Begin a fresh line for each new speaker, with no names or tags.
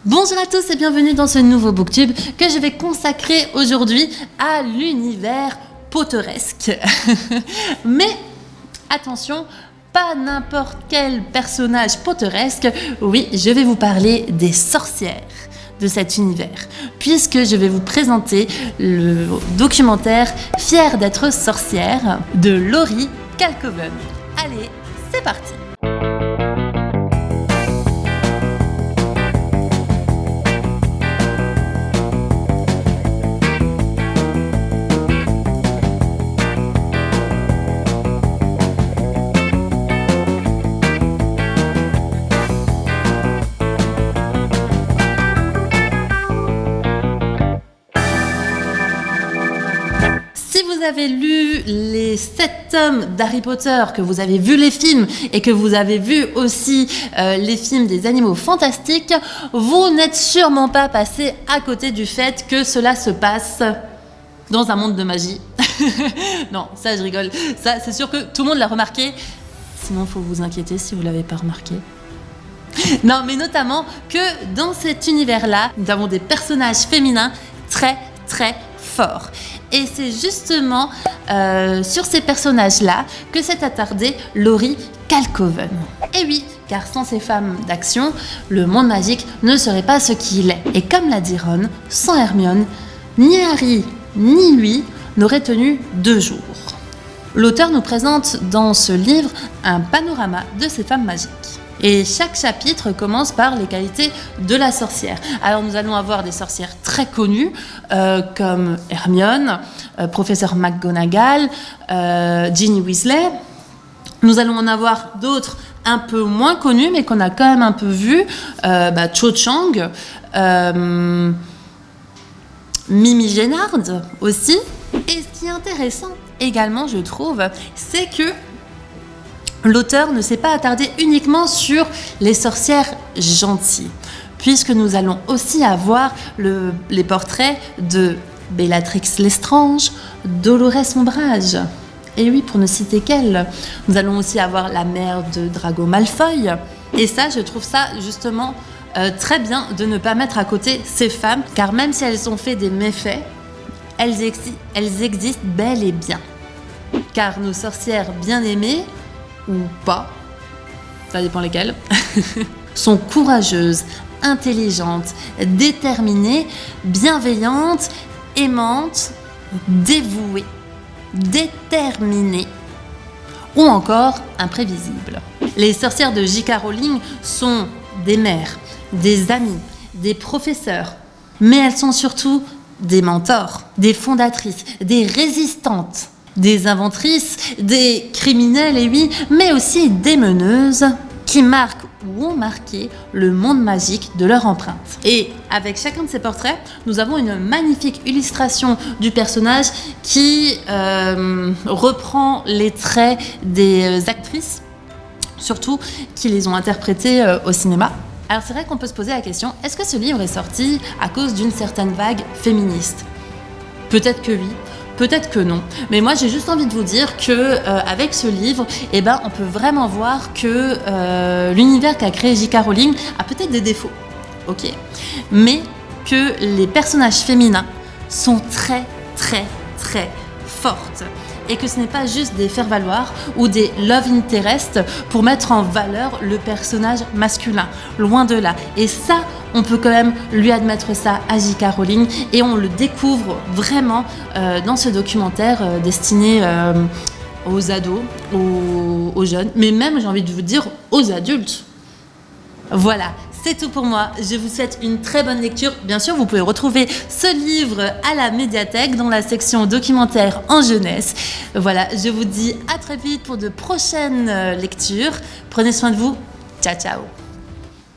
Bonjour à tous et bienvenue dans ce nouveau booktube que je vais consacrer aujourd'hui à l'univers potteresque. Mais attention, pas n'importe quel personnage potteresque, oui, je vais vous parler des sorcières de cet univers, puisque je vais vous présenter le documentaire Fière d'être sorcière de Laurie Calcoven. Allez, c'est parti! Si vous avez lu les 7 tomes d'Harry Potter, que vous avez vu les films et que vous avez vu aussi les films des animaux fantastiques, vous n'êtes sûrement pas passé à côté du fait que cela se passe dans un monde de magie. Non, ça je rigole. Ça, c'est sûr que tout le monde l'a remarqué. Sinon, il faut vous inquiéter si vous ne l'avez pas remarqué. Non, mais notamment que dans cet univers-là, nous avons des personnages féminins très, très forts. Et c'est justement sur ces personnages-là que s'est attardée Laurie Calcoven. Et oui, car sans ces femmes d'action, le monde magique ne serait pas ce qu'il est. Et comme l'a dit Ron, sans Hermione, ni Harry ni lui n'auraient tenu 2 jours. L'auteur nous présente dans ce livre un panorama de ces femmes magiques. Et chaque chapitre commence par les qualités de la sorcière. Alors nous allons avoir des sorcières très connues comme Hermione, professeur McGonagall, Ginny Weasley. Nous allons en avoir d'autres un peu moins connues mais qu'on a quand même un peu vues, Cho Chang, Mimi Génard aussi. Et ce qui est intéressant également, je trouve, c'est que l'auteur ne s'est pas attardé uniquement sur les sorcières gentilles, puisque nous allons aussi avoir les portraits de Bellatrix Lestrange, Dolores Umbridge. Et oui, pour ne citer qu'elle, nous allons aussi avoir la mère de Draco Malfoy. Et ça, je trouve ça justement très bien de ne pas mettre à côté ces femmes, car même si elles ont fait des méfaits, elles existent bel et bien. Car nos sorcières bien-aimées, ou pas, ça dépend lesquelles, sont courageuses, intelligentes, déterminées, bienveillantes, aimantes, dévouées, déterminées ou encore imprévisibles. Les sorcières de J.K. Rowling sont des mères, des amies, des professeurs, mais elles sont surtout des mentors, des fondatrices, des résistantes, des inventrices, des criminelles, et oui, mais aussi des meneuses qui marquent ou ont marqué le monde magique de leur empreinte. Et avec chacun de ces portraits, nous avons une magnifique illustration du personnage qui reprend les traits des actrices, surtout qui les ont interprétées au cinéma. Alors c'est vrai qu'on peut se poser la question, est-ce que ce livre est sorti à cause d'une certaine vague féministe ? Peut-être que oui. Peut-être que non, mais moi j'ai juste envie de vous dire que avec ce livre, on peut vraiment voir que l'univers qu'a créé J.K. Rowling a peut-être des défauts, ok, mais que les personnages féminins sont très très très fortes et que ce n'est pas juste des faire-valoir ou des love interest pour mettre en valeur le personnage masculin, loin de là. Et ça, on peut quand même lui admettre ça à J.K. Rowling et on le découvre vraiment dans ce documentaire destiné aux ados, aux jeunes, mais même, j'ai envie de vous dire, aux adultes. Voilà, c'est tout pour moi. Je vous souhaite une très bonne lecture. Bien sûr, vous pouvez retrouver ce livre à la médiathèque dans la section documentaire en jeunesse. Voilà, je vous dis à très vite pour de prochaines lectures. Prenez soin de vous. Ciao, ciao.